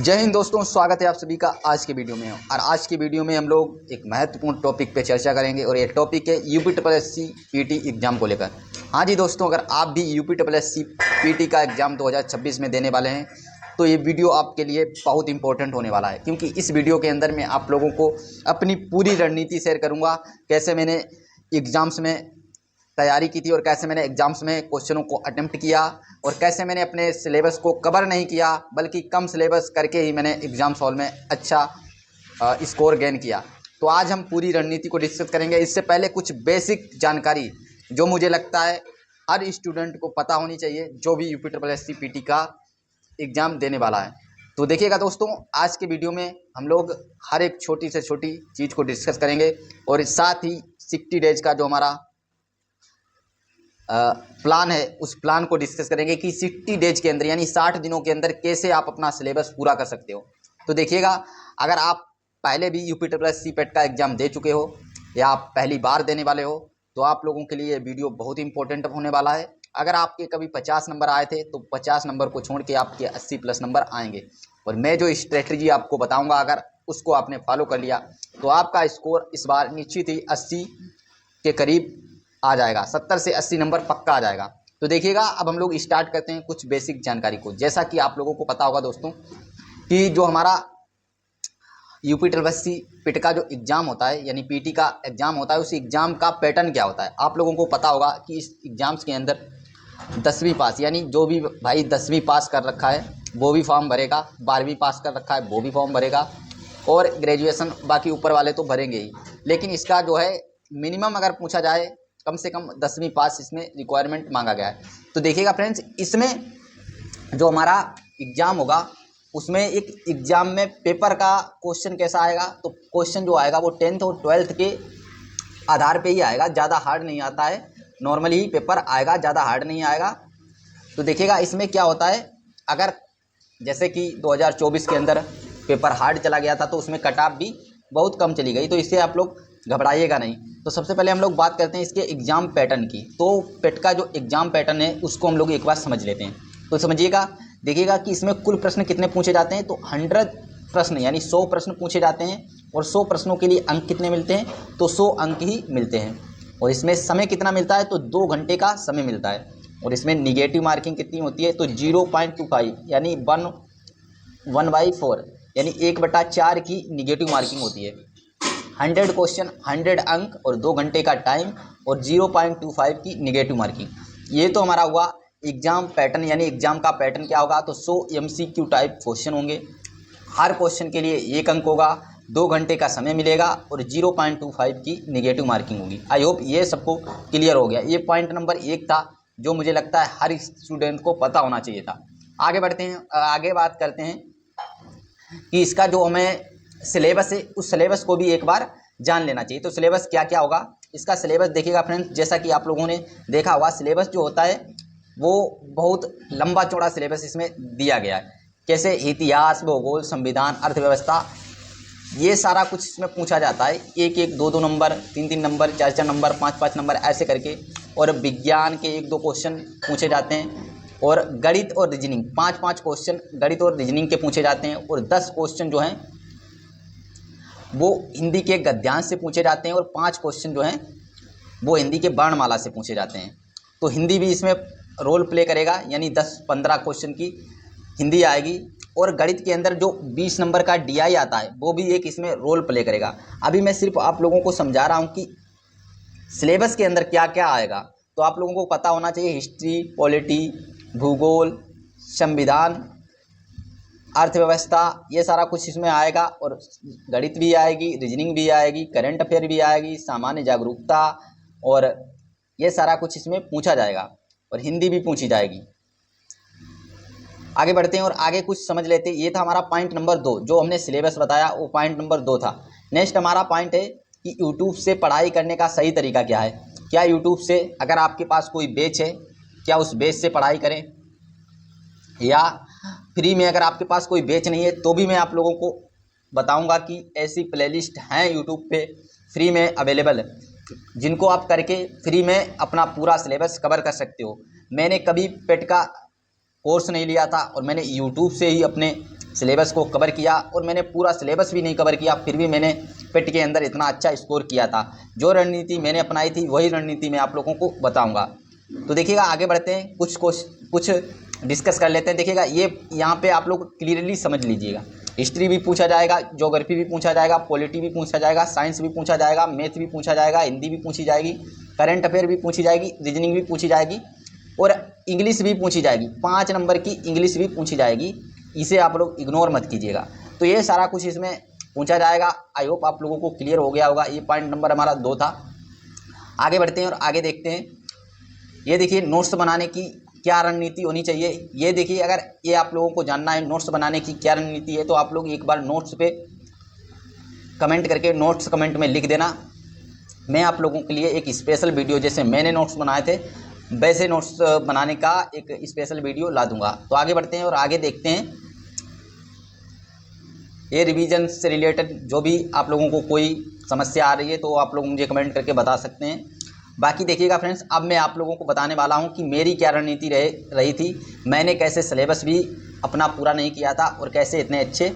जय हिंद दोस्तों, स्वागत है आप सभी का आज के वीडियो में। और आज की वीडियो में हम लोग एक महत्वपूर्ण टॉपिक पे चर्चा करेंगे और ये टॉपिक है यूपी पीटी एग्ज़ाम को लेकर। हाँ जी दोस्तों, अगर आप भी यूपी पीटी का एग्ज़ाम 2026 में देने वाले हैं तो ये वीडियो आपके लिए बहुत इंपॉर्टेंट होने वाला है, क्योंकि इस वीडियो के अंदर मैं आप लोगों को अपनी पूरी रणनीति शेयर करूँगा। कैसे मैंने एग्ज़ाम्स में तैयारी की थी और कैसे मैंने एग्ज़ाम्स में क्वेश्चनों को अटेम्प्ट किया और कैसे मैंने अपने सिलेबस को कवर नहीं किया बल्कि कम सिलेबस करके ही मैंने एग्ज़ाम्स हॉल में अच्छा स्कोर गेन किया। तो आज हम पूरी रणनीति को डिस्कस करेंगे। इससे पहले कुछ बेसिक जानकारी जो मुझे लगता है हर स्टूडेंट को पता होनी चाहिए जो भी यूपी पीटी का एग्ज़ाम देने वाला है। तो देखिएगा दोस्तों, आज के वीडियो में हम लोग हर एक छोटी से छोटी चीज़ को डिस्कस करेंगे और साथ ही 60 डेज का जो हमारा प्लान है उस प्लान को डिस्कस करेंगे कि 60 डेज के अंदर यानी 60 दिनों के अंदर कैसे आप अपना सिलेबस पूरा कर सकते हो। तो देखिएगा, अगर आप पहले भी यूपी पेट का एग्ज़ाम दे चुके हो या आप पहली बार देने वाले हो तो आप लोगों के लिए ये वीडियो बहुत इंपॉर्टेंट होने वाला है। अगर आपके कभी 50 नंबर आए थे तो 50 नंबर को छोड़ के आपके 80+ नंबर आएंगे और मैं जो स्ट्रेटजी आपको बताऊँगा अगर उसको आपने फॉलो कर लिया तो आपका स्कोर इस बार निश्चित ही 80 के करीब आ जाएगा। 70 से 80 नंबर पक्का आ जाएगा। तो देखिएगा, अब हम लोग स्टार्ट करते हैं कुछ बेसिक जानकारी को। जैसा कि आप लोगों को पता होगा दोस्तों कि जो हमारा यूपी पिट का जो एग्ज़ाम होता है यानी पीटी का एग्ज़ाम होता है, उस एग्ज़ाम का पैटर्न क्या होता है आप लोगों को पता होगा कि इस एग्ज़ाम्स के अंदर 10वीं पास यानी जो भी भाई 10वीं पास कर रखा है वो भी फॉर्म भरेगा, 12वीं पास कर रखा है वो भी फॉर्म भरेगा और ग्रेजुएशन बाकी ऊपर वाले तो भरेंगे ही। लेकिन इसका जो है मिनिमम अगर पूछा जाए कम से कम 10वीं पास इसमें रिक्वायरमेंट मांगा गया है। तो देखिएगा फ्रेंड्स, इसमें जो हमारा एग्ज़ाम होगा उसमें एक एग्ज़ाम में पेपर का क्वेश्चन कैसा आएगा, तो क्वेश्चन जो आएगा वो 10th और 12th के आधार पे ही आएगा, ज़्यादा हार्ड नहीं आता है। नॉर्मली ही पेपर आएगा, ज़्यादा हार्ड नहीं आएगा। तो देखिएगा इसमें क्या होता है, अगर जैसे कि 2024 के अंदर पेपर हार्ड चला गया था तो उसमें कट ऑफ भी बहुत कम चली गई, तो इससे आप लोग घबराइएगा नहीं। तो सबसे पहले हम लोग बात करते हैं इसके एग्ज़ाम पैटर्न की। तो पेट का जो एग्ज़ाम पैटर्न है उसको हम लोग एक बार समझ लेते हैं। तो समझिएगा, देखिएगा कि इसमें कुल प्रश्न कितने पूछे जाते हैं। तो 100 प्रश्न यानी 100 प्रश्न पूछे जाते हैं और 100 प्रश्नों के लिए अंक कितने मिलते हैं, तो 100 अंक ही मिलते हैं। और इसमें समय कितना मिलता है, तो 2 घंटे का समय मिलता है। और इसमें निगेटिव मार्किंग कितनी होती है, तो 0.25 यानी 1/4 यानी 1/4 की निगेटिव मार्किंग होती है। 100 क्वेश्चन 100 अंक और 2 घंटे का टाइम और 0.25 की निगेटिव मार्किंग। ये तो हमारा हुआ एग्ज़ाम पैटर्न, यानी एग्ज़ाम का पैटर्न क्या होगा, तो 100 MCQ टाइप क्वेश्चन होंगे। हर क्वेश्चन के लिए 1 अंक होगा, 2 घंटे का समय मिलेगा और 0.25 की निगेटिव मार्किंग होगी। आई होप ये सबको क्लियर हो गया। ये पॉइंट नंबर 1 था जो मुझे लगता है हर स्टूडेंट को पता होना चाहिए था। आगे बढ़ते हैं, आगे बात करते हैं कि इसका जो हमें सिलेबस है उस सिलेबस को भी एक बार जान लेना चाहिए। तो सिलेबस क्या क्या होगा, इसका सिलेबस देखिएगा फ्रेंड्स, जैसा कि आप लोगों ने देखा होगा सिलेबस जो होता है वो बहुत लंबा चौड़ा सिलेबस इसमें दिया गया है। कैसे इतिहास, भूगोल, संविधान, अर्थव्यवस्था, ये सारा कुछ इसमें पूछा जाता है। 1-1, 2-2 नंबर, 3-3 नंबर, 4-4 नंबर, 5-5 नंबर ऐसे करके। और विज्ञान के 1-2 क्वेश्चन पूछे जाते हैं और गणित और रीजनिंग 5-5 क्वेश्चन गणित और रीजनिंग के पूछे जाते हैं और 10 क्वेश्चन जो हैं वो हिंदी के गद्यांश से पूछे जाते हैं और 5 क्वेश्चन जो हैं वो हिंदी के वर्णमाला से पूछे जाते हैं। तो हिंदी भी इसमें रोल प्ले करेगा, यानी 10-15 क्वेश्चन की हिंदी आएगी। और गणित के अंदर जो 20 नंबर का DI आता है वो भी एक इसमें रोल प्ले करेगा। अभी मैं सिर्फ आप लोगों को समझा रहा हूँ कि सिलेबस के अंदर क्या क्या आएगा। तो आप लोगों को पता होना चाहिए हिस्ट्री, पॉलिटी, भूगोल, संविधान, अर्थव्यवस्था, ये सारा कुछ इसमें आएगा। और गणित भी आएगी, रीजनिंग भी आएगी, करंट अफेयर भी आएगी, सामान्य जागरूकता, और ये सारा कुछ इसमें पूछा जाएगा और हिंदी भी पूछी जाएगी। आगे बढ़ते हैं और आगे कुछ समझ लेते हैं। ये था हमारा पॉइंट नंबर 2, जो हमने सिलेबस बताया वो पॉइंट नंबर 2 था। नेक्स्ट हमारा पॉइंट है कि यूट्यूब से पढ़ाई करने का सही तरीका क्या है। क्या यूट्यूब से, अगर आपके पास कोई बैच है, क्या उस बैच से पढ़ाई करें, या फ्री में अगर आपके पास कोई बैच नहीं है तो भी मैं आप लोगों को बताऊंगा कि ऐसी प्लेलिस्ट हैं यूट्यूब पे फ्री में अवेलेबल, जिनको आप करके फ्री में अपना पूरा सिलेबस कवर कर सकते हो। मैंने कभी पेट का कोर्स नहीं लिया था और मैंने यूट्यूब से ही अपने सिलेबस को कवर किया, और मैंने पूरा सिलेबस भी नहीं कवर किया, फिर भी मैंने पेट के अंदर इतना अच्छा स्कोर किया था। जो रणनीति मैंने अपनाई थी वही रणनीति मैं आप लोगों को बताऊँगा। तो देखिएगा, आगे बढ़ते हैं, कुछ डिस्कस कर लेते हैं। देखिएगा, ये यहाँ पे आप लोग क्लियरली समझ लीजिएगा। हिस्ट्री भी पूछा जाएगा, ज्योग्राफी भी पूछा जाएगा, पॉलिटी भी पूछा जाएगा, साइंस भी पूछा जाएगा, मैथ भी पूछा जाएगा, हिंदी भी पूछी जाएगी, करंट अफेयर भी पूछी जाएगी, रीजनिंग भी पूछी जाएगी, और इंग्लिश भी पूछी जाएगी। 5 नंबर की इंग्लिश भी पूछी जाएगी, इसे आप लोग इग्नोर मत कीजिएगा। तो ये सारा कुछ इसमें पूछा जाएगा। आई होप आप लोगों को क्लियर हो गया होगा। ये पॉइंट नंबर हमारा 2 था। आगे बढ़ते हैं और आगे देखते हैं। ये देखिए, नोट्स बनाने की क्या रणनीति होनी चाहिए। ये देखिए, अगर ये आप लोगों को जानना है नोट्स बनाने की क्या रणनीति है, तो आप लोग एक बार नोट्स पे कमेंट करके नोट्स कमेंट में लिख देना। मैं आप लोगों के लिए एक स्पेशल वीडियो, जैसे मैंने नोट्स बनाए थे वैसे नोट्स बनाने का एक स्पेशल वीडियो ला दूंगा। तो आगे बढ़ते हैं और आगे देखते हैं। ये रिवीजन से रिलेटेड जो भी आप लोगों को कोई समस्या आ रही है तो आप लोग मुझे कमेंट करके बता सकते हैं। बाकी देखिएगा फ्रेंड्स, अब मैं आप लोगों को बताने वाला हूं कि मेरी क्या रणनीति रही थी। मैंने कैसे सिलेबस भी अपना पूरा नहीं किया था और कैसे इतने अच्छे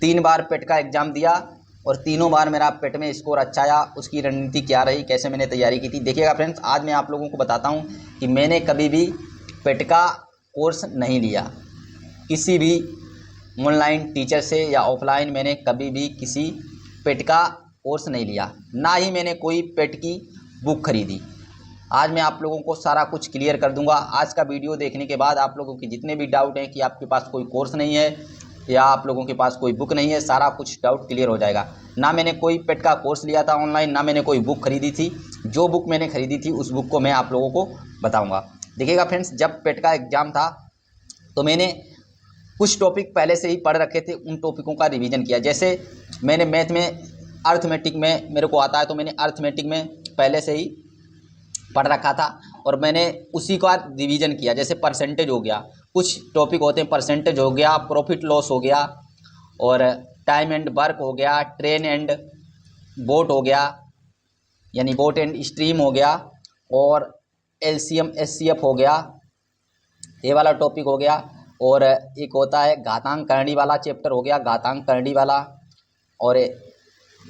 3 बार पेट का एग्ज़ाम दिया और तीनों बार मेरा पेट में स्कोर अच्छा आया। उसकी रणनीति क्या रही, कैसे मैंने तैयारी की थी। देखिएगा फ्रेंड्स, आज मैं आप लोगों को बताता हूँ कि मैंने कभी भी पेट का कोर्स नहीं लिया। किसी भी ऑनलाइन टीचर से या ऑफलाइन मैंने कभी भी किसी पेट का कोर्स नहीं लिया, ना ही मैंने कोई पेट की बुक खरीदी। आज मैं आप लोगों को सारा कुछ क्लियर कर दूंगा। आज का वीडियो देखने के बाद आप लोगों के जितने भी डाउट हैं कि आपके पास कोई कोर्स नहीं है या आप लोगों के पास कोई बुक नहीं है, सारा कुछ डाउट क्लियर हो जाएगा। ना मैंने कोई पेट का कोर्स लिया था ऑनलाइन, ना मैंने कोई बुक खरीदी थी। जो बुक मैंने खरीदी थी उस बुक को मैं आप लोगों को बताऊँगा। देखिएगा फ्रेंड्स, जब पेट का एग्ज़ाम था तो मैंने कुछ टॉपिक पहले से ही पढ़ रखे थे, उन टॉपिकों का रिवीजन किया। जैसे मैंने मैथ में अर्थमेटिक में मेरे को आता है, तो मैंने अर्थमेटिक में पहले से ही पढ़ रखा था और मैंने उसी का रिवीजन किया। जैसे परसेंटेज हो गया, कुछ टॉपिक होते हैं, परसेंटेज हो गया, प्रॉफिट लॉस हो गया, और टाइम एंड वर्क हो गया, ट्रेन एंड बोट हो गया, यानी बोट एंड स्ट्रीम हो गया, और एलसीएम एचसीएफ हो गया, ये वाला टॉपिक हो गया। और एक होता है घातांक करणी वाला चैप्टर हो गया, घातांक करणी वाला, और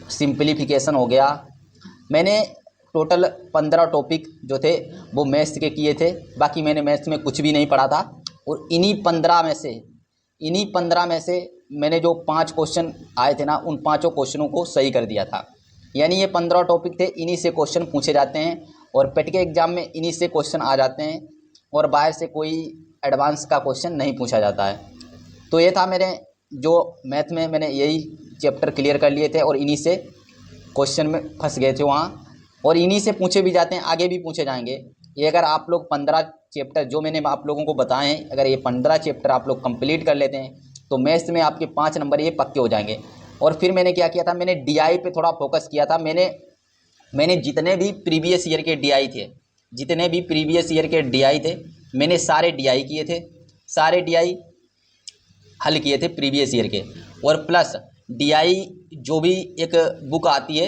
सिंप्लीफिकेशन हो गया। मैंने टोटल 15 टॉपिक जो थे वो मैथ्स के किए थे। बाकी मैंने मैथ्स में कुछ भी नहीं पढ़ा था। और इन्हीं 15 में से मैंने जो 5 क्वेश्चन आए थे ना, उन 5 क्वेश्चनों को सही कर दिया था। यानी ये 15 टॉपिक थे, इन्हीं से क्वेश्चन पूछे जाते हैं और पेट के एग्ज़ाम में इन्हीं से क्वेश्चन आ जाते हैं और बाहर से कोई एडवांस का क्वेश्चन नहीं पूछा जाता है। तो ये था मेरे जो मैथ में मैंने यही चैप्टर क्लियर कर लिए थे और इन्हीं से क्वेश्चन में फंस गए थे वहाँ, और इन्हीं से पूछे भी जाते हैं, आगे भी पूछे जाएंगे। ये अगर आप लोग 15 चैप्टर जो मैंने आप लोगों को बताए हैं, अगर ये 15 चैप्टर आप लोग कंप्लीट कर लेते हैं तो मैथ्स में आपके 5 नंबर ये पक्के हो जाएंगे। और फिर मैंने क्या किया था, मैंने डीआई पे थोड़ा फोकस किया था। मैंने जितने भी प्रीवियस ईयर के डीआई थे, मैंने सारे डीआई किए थे, सारे डीआई हल किए थे प्रीवियस ईयर के। और प्लस डीआई जो भी एक बुक आती है,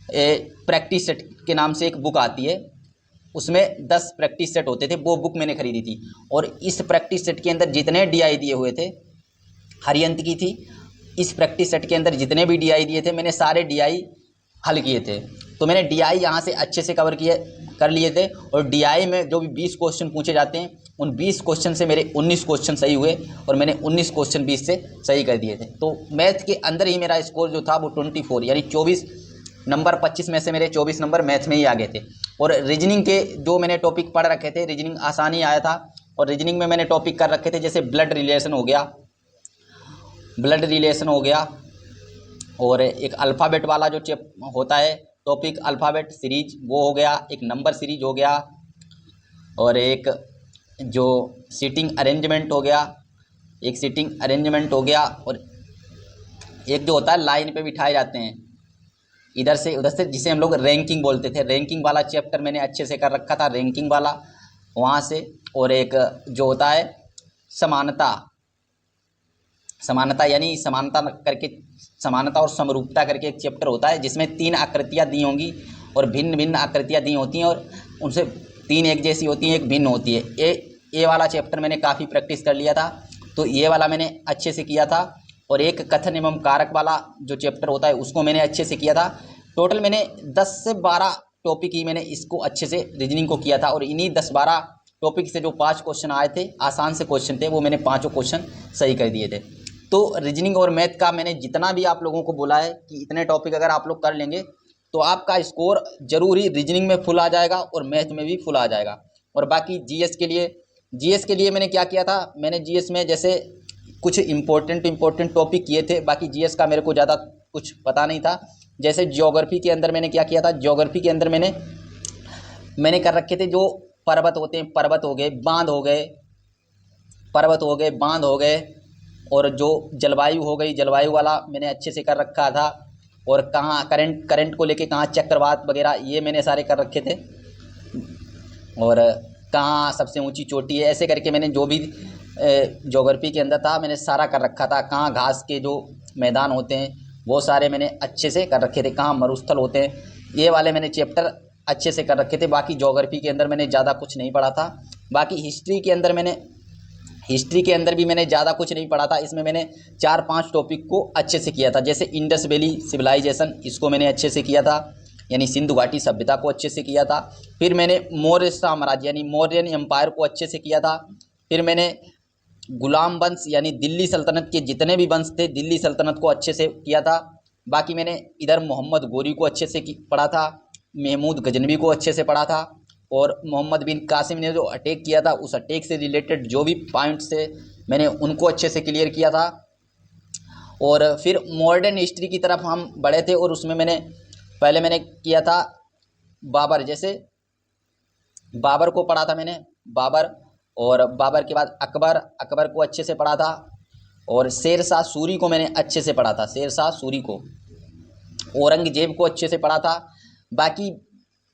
प्रैक्टिस सेट के नाम से एक बुक आती है, उसमें 10 प्रैक्टिस सेट होते थे, वो बुक मैंने खरीदी थी। और इस प्रैक्टिस सेट के अंदर जितने डीआई दिए हुए थे, हरियंत की थी, इस प्रैक्टिस सेट के अंदर जितने भी डीआई दिए थे मैंने सारे डीआई हल किए थे। तो मैंने डीआई यहाँ से अच्छे से कर लिए थे। और डीआई में जो भी 20 क्वेश्चन पूछे जाते हैं, उन 20 क्वेश्चन से मेरे 19 क्वेश्चन सही हुए और मैंने 19 क्वेश्चन 20 से सही कर दिए थे। तो मैथ के अंदर ही मेरा स्कोर जो था वो 24, यानी 24 नंबर 25 में से मेरे 24 नंबर मैथ में ही आ गए थे। और रीजनिंग के जो मैंने टॉपिक पढ़ रखे थे, रीजनिंग आसानी आया था। और रीजनिंग में मैंने टॉपिक कर रखे थे, जैसे ब्लड रिलेशन हो गया, और एक अल्फ़ाबेट वाला जो होता है टॉपिक, अल्फ़ाबेट सीरीज वो हो गया, एक नंबर सीरीज हो गया, और एक जो सीटिंग अरेंजमेंट हो गया, और एक जो होता है लाइन पे बिठाए जाते हैं इधर से उधर से, जिसे हम लोग रैंकिंग बोलते थे। रैंकिंग वाला चैप्टर मैंने अच्छे से कर रखा था, रैंकिंग वाला वहाँ से। और एक जो होता है समानता यानी समानता और समरूपता करके एक चैप्टर होता है, जिसमें 3 आकृतियाँ दी होंगी और भिन्न भिन्न आकृतियाँ दी होती हैं, और उनसे 3 एक जैसी होती हैं, एक भिन्न होती है। ये वाला चैप्टर मैंने काफ़ी प्रैक्टिस कर लिया था। तो ये वाला मैंने अच्छे से किया था। और एक कथन एवं कारक वाला जो चैप्टर होता है उसको मैंने अच्छे से किया था। टोटल मैंने 10 से 12 टॉपिक ही मैंने इसको अच्छे से रीजनिंग को किया था। और इन्हीं 10-12 टॉपिक से जो 5 क्वेश्चन आए थे, आसान से क्वेश्चन थे, वो मैंने 5 क्वेश्चन सही कर दिए थे। तो रीजनिंग और मैथ का मैंने जितना भी आप लोगों को बोला है कि इतने टॉपिक अगर आप लोग कर लेंगे तो आपका स्कोर जरूर ही रीजनिंग में फुल आ जाएगा और मैथ में भी फुल आ जाएगा। और बाकी जीएस के लिए मैंने क्या किया था, मैंने जीएस में जैसे कुछ इम्पोर्टेंट टॉपिक किए थे। बाकी जीएस का मेरे को ज़्यादा कुछ पता नहीं था। जैसे ज्योग्राफी के अंदर मैंने क्या किया था, ज्योग्राफी के अंदर मैंने कर रखे थे जो पर्वत होते हैं, पर्वत हो गए, बांध हो गए, और जो जलवायु हो गई, जलवायु वाला मैंने अच्छे से कर रखा था। और कहाँ करंट को लेके कहाँ चक्रवात वगैरह ये मैंने सारे कर रखे थे। और कहाँ सबसे ऊंची चोटी है, ऐसे करके मैंने जो भी ज्योग्राफी के अंदर था मैंने सारा कर रखा था। कहाँ घास के जो मैदान होते हैं वो सारे मैंने अच्छे से कर रखे थे। कहाँ मरुस्थल होते हैं, ये वाले मैंने चैप्टर अच्छे से कर रखे थे। बाकी ज्योग्राफी के अंदर मैंने ज़्यादा कुछ नहीं पढ़ा था। बाकी हिस्ट्री के अंदर भी मैंने ज़्यादा कुछ नहीं पढ़ा था। इसमें मैंने 4-5 टॉपिक को अच्छे से किया था। जैसे इंडस वैली सिविलाइजेशन, इसको मैंने अच्छे से किया था, यानी सिंधु घाटी सभ्यता को अच्छे से किया था। फिर मैंने मौर्य साम्राज्य यानी मौर्यन एम्पायर को अच्छे से किया था। फिर मैंने गुलाम वंश यानी दिल्ली सल्तनत के जितने भी वंश थे, दिल्ली सल्तनत को अच्छे से किया था। बाकी मैंने इधर मोहम्मद गोरी को अच्छे से पढ़ा था, महमूद गजनवी को अच्छे से पढ़ा था, और मोहम्मद बिन कासिम ने जो अटैक किया था उस अटैक से रिलेटेड जो भी पॉइंट्स थे मैंने उनको अच्छे से क्लियर किया था। और फिर मॉडर्न हिस्ट्री की तरफ हम बढ़े थे और उसमें पहले मैंने किया था बाबर। जैसे बाबर को पढ़ा था मैंने, बाबर, और बाबर के बाद अकबर को अच्छे से पढ़ा था। और शेरशाह सूरी को मैंने अच्छे से पढ़ा था, शेरशाह सूरी को। औरंगजेब को अच्छे से पढ़ा था। बाकी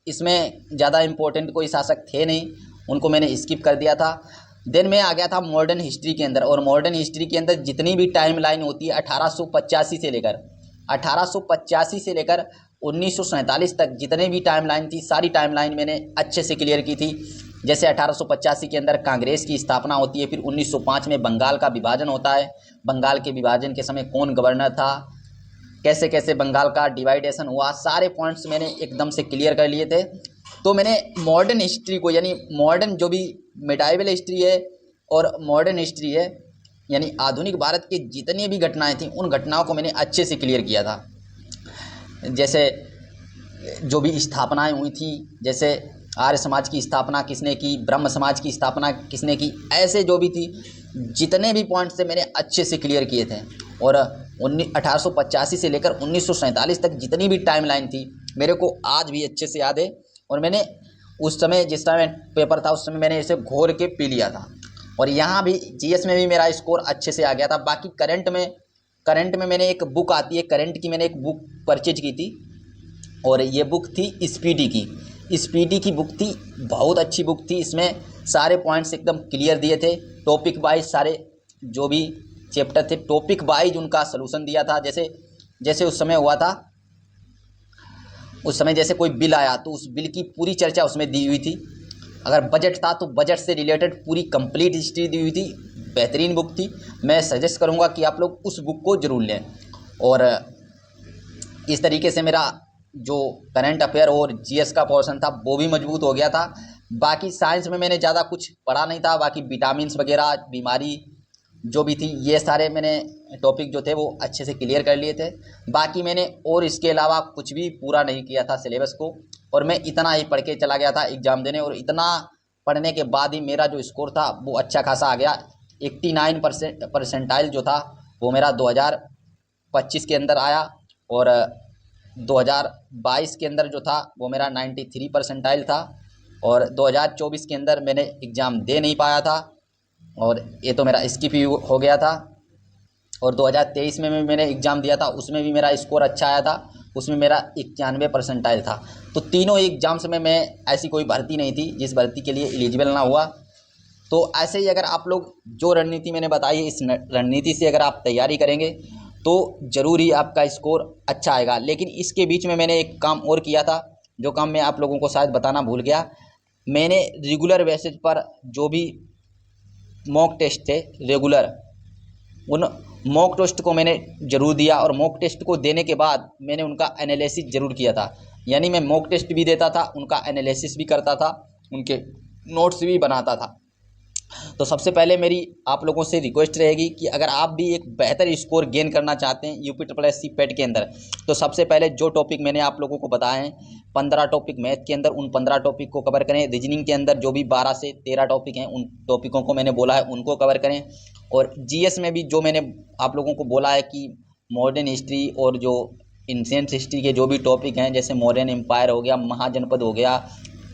इसमें ज़्यादा इम्पोर्टेंट कोई शासक थे नहीं, उनको मैंने स्किप कर दिया था। देन मैं आ गया था मॉडर्न हिस्ट्री के अंदर। और मॉडर्न हिस्ट्री के अंदर जितनी भी टाइम लाइन होती है 1885 से लेकर 1947 तक जितने भी टाइम लाइन थी, सारी टाइम लाइन मैंने अच्छे से क्लियर की थी। जैसे 1885 के अंदर कांग्रेस की स्थापना होती है। फिर 1905 में बंगाल का विभाजन होता है। बंगाल के विभाजन के समय कौन गवर्नर था, कैसे कैसे बंगाल का डिवाइडेशन हुआ, सारे पॉइंट्स मैंने एकदम से क्लियर कर लिए थे। तो मैंने मॉडर्न हिस्ट्री को, यानी मॉडर्न जो भी मिडाइवल हिस्ट्री है और मॉडर्न हिस्ट्री है, यानी आधुनिक भारत की जितनी भी घटनाएं थीं उन घटनाओं को मैंने अच्छे से क्लियर किया था। जैसे जो भी स्थापनाएं हुई थी, जैसे आर्य समाज की स्थापना किसने की, ब्रह्म समाज की स्थापना किसने की, ऐसे जो भी थी जितने भी पॉइंट्स थे मैंने अच्छे से क्लियर किए थे। और 1885 से लेकर 1947 तक जितनी भी टाइम लाइन थी मेरे को आज भी अच्छे से याद है। और मैंने उस समय, जिस समय पेपर था उस समय मैंने इसे घोर के पी लिया था। और यहाँ भी जीएस में भी मेरा स्कोर अच्छे से आ गया था। बाकी करंट में मैंने एक बुक आती है, करंट की मैंने एक बुक परचेज की थी, और ये बुक थी स्पीडी की बुक थी। बहुत अच्छी बुक थी। इसमें सारे पॉइंट्स एकदम क्लियर दिए थे, टॉपिक वाइज सारे जो भी चैप्टर थे टॉपिक वाइज उनका सलूशन दिया था। जैसे उस समय हुआ था, उस समय जैसे कोई बिल आया तो उस बिल की पूरी चर्चा उसमें दी हुई थी। अगर बजट था तो बजट से रिलेटेड पूरी कंप्लीट हिस्ट्री दी हुई थी। बेहतरीन बुक थी। मैं सजेस्ट करूंगा कि आप लोग उस बुक को ज़रूर लें। और इस तरीके से मेरा जो करंट अफेयर और जीएस का पोर्शन था वो भी मजबूत हो गया था। बाकी साइंस में मैंने ज़्यादा कुछ पढ़ा नहीं था। बाकी विटामिन्स वगैरह, बीमारी जो भी थी, ये सारे मैंने टॉपिक जो थे वो अच्छे से क्लियर कर लिए थे। बाकी मैंने और इसके अलावा कुछ भी पूरा नहीं किया था सिलेबस को। और मैं इतना ही पढ़ के चला गया था एग्ज़ाम देने। और इतना पढ़ने के बाद ही मेरा जो स्कोर था वो अच्छा खासा आ गया। 89 परसेंटाइल जो था वो मेरा 2025 के अंदर आया। और 2022 के अंदर जो था वो मेरा 93 परसेंटाइल था। और 2024 के अंदर मैंने एग्ज़ाम दे नहीं पाया था, और ये तो मेरा स्किप ही हो गया था। और 2023 में मैंने एग्ज़ाम दिया था, उसमें भी मेरा स्कोर अच्छा आया था, उसमें मेरा 91 परसेंटाइल था। तो तीनों एग्ज़ाम्स में मैं ऐसी कोई भर्ती नहीं थी जिस भर्ती के लिए एलिजिबल ना हुआ। तो ऐसे ही अगर आप लोग जो रणनीति मैंने बताई है, इस रणनीति से अगर आप तैयारी करेंगे तो ज़रूर ही आपका स्कोर अच्छा आएगा। लेकिन इसके बीच में मैंने एक काम और किया था, जो काम मैं आप लोगों को शायद बताना भूल गया। मैंने रेगुलर बेसिस पर जो भी मॉक टेस्ट थे, उन मॉक टेस्ट को मैंने ज़रूर दिया और मॉक टेस्ट को देने के बाद मैंने उनका एनालिसिस ज़रूर किया था। यानी मैं मॉक टेस्ट भी देता था, उनका एनालिसिस भी करता था, उनके नोट्स भी बनाता था। तो सबसे पहले मेरी आप लोगों से रिक्वेस्ट रहेगी कि अगर आप भी एक बेहतर स्कोर गेन करना चाहते हैं UPSSC पेट के अंदर, तो सबसे पहले जो टॉपिक मैंने आप लोगों को बताए हैं 15 टॉपिक मैथ के अंदर, उन 15 टॉपिक को कवर करें। रीजनिंग के अंदर जो भी 12 से 13 टॉपिक हैं, उन टॉपिकों को मैंने बोला है उनको कवर करें। और GS में भी जो मैंने आप लोगों को बोला है कि मॉडर्न हिस्ट्री और जो एंशिएंट हिस्ट्री के जो भी टॉपिक हैं, जैसे मौर्यन एम्पायर हो गया, महाजनपद हो गया,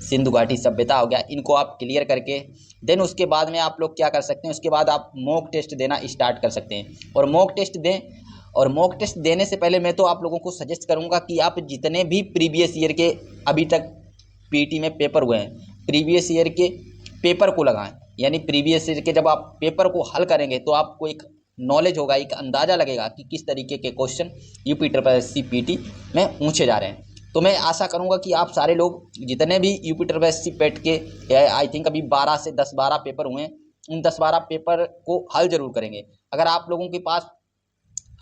सिंधु घाटी सभ्यता हो गया, इनको आप क्लियर करके देन उसके बाद में आप लोग क्या कर सकते हैं, उसके बाद आप मॉक टेस्ट देना स्टार्ट कर सकते हैं। और मॉक टेस्ट दें, और मॉक टेस्ट देने से पहले मैं तो आप लोगों को सजेस्ट करूंगा कि आप जितने भी प्रीवियस ईयर के अभी तक पीटी में पेपर हुए हैं, प्रीवियस ईयर के पेपर को लगाएं। यानी प्रीवियस ईयर के जब आप पेपर को हल करेंगे तो आपको एक नॉलेज होगा, एक अंदाज़ा लगेगा कि किस तरीके के क्वेश्चन UPSSC PT में पूछे जा रहे हैं। तो मैं आशा करूंगा कि आप सारे लोग जितने भी UPSSC पेट के आई थिंक अभी 12 से 10-12 पेपर हुए हैं, उन 10-12 पेपर को हल ज़रूर करेंगे। अगर आप लोगों के पास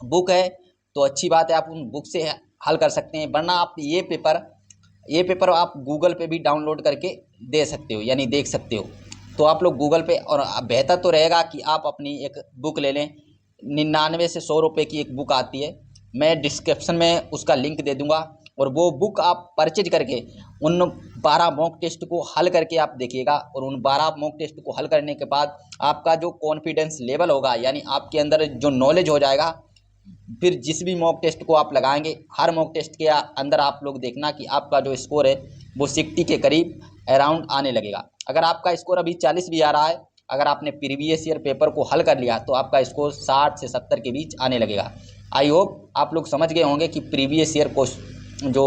बुक है तो अच्छी बात है, आप उन बुक से हल कर सकते हैं, वरना आप ये पेपर आप गूगल पे भी डाउनलोड करके दे सकते हो, यानी देख सकते हो। तो आप लोग गूगल पे, और बेहतर तो रहेगा कि आप अपनी एक बुक ले लें। 99 से 100 रुपये की एक बुक आती है, मैं डिस्क्रिप्शन में उसका लिंक दे दूँगा, और वो बुक आप परचेज करके उन 12 मॉक टेस्ट को हल करके आप देखिएगा। और उन 12 मॉक टेस्ट को हल करने के बाद आपका जो कॉन्फिडेंस लेवल होगा, यानी आपके अंदर जो नॉलेज हो जाएगा, फिर जिस भी मॉक टेस्ट को आप लगाएंगे, हर मॉक टेस्ट के अंदर आप लोग देखना कि आपका जो स्कोर है वो 60 के करीब अराउंड आने लगेगा। अगर आपका स्कोर अभी 40 भी आ रहा है, अगर आपने प्रीवियस ईयर पेपर को हल कर लिया तो आपका स्कोर 60 से 70 के बीच आने लगेगा। आई होप आप लोग समझ गए होंगे कि प्रीवियस ईयर को जो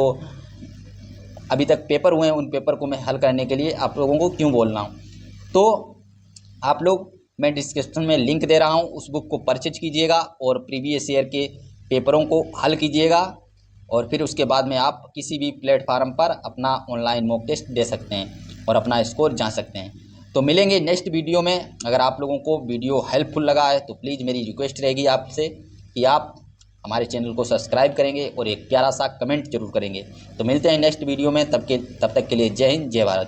अभी तक पेपर हुए हैं उन पेपर को मैं हल करने के लिए आप लोगों को क्यों बोल रहा हूँ। तो आप लोग, मैं डिस्क्रिप्शन में लिंक दे रहा हूँ, उस बुक को परचेज कीजिएगा और प्रीवियस ईयर के पेपरों को हल कीजिएगा, और फिर उसके बाद में आप किसी भी प्लेटफार्म पर अपना ऑनलाइन मॉक टेस्ट दे सकते हैं और अपना स्कोर जान सकते हैं। तो मिलेंगे नेक्स्ट वीडियो में। अगर आप लोगों को वीडियो हेल्पफुल लगा है तो प्लीज़ मेरी रिक्वेस्ट रहेगी आपसे कि आप हमारे चैनल को सब्सक्राइब करेंगे और एक प्यारा सा कमेंट जरूर करेंगे। तो मिलते हैं नेक्स्ट वीडियो में, तब तक के लिए जय हिंद, जय भारत।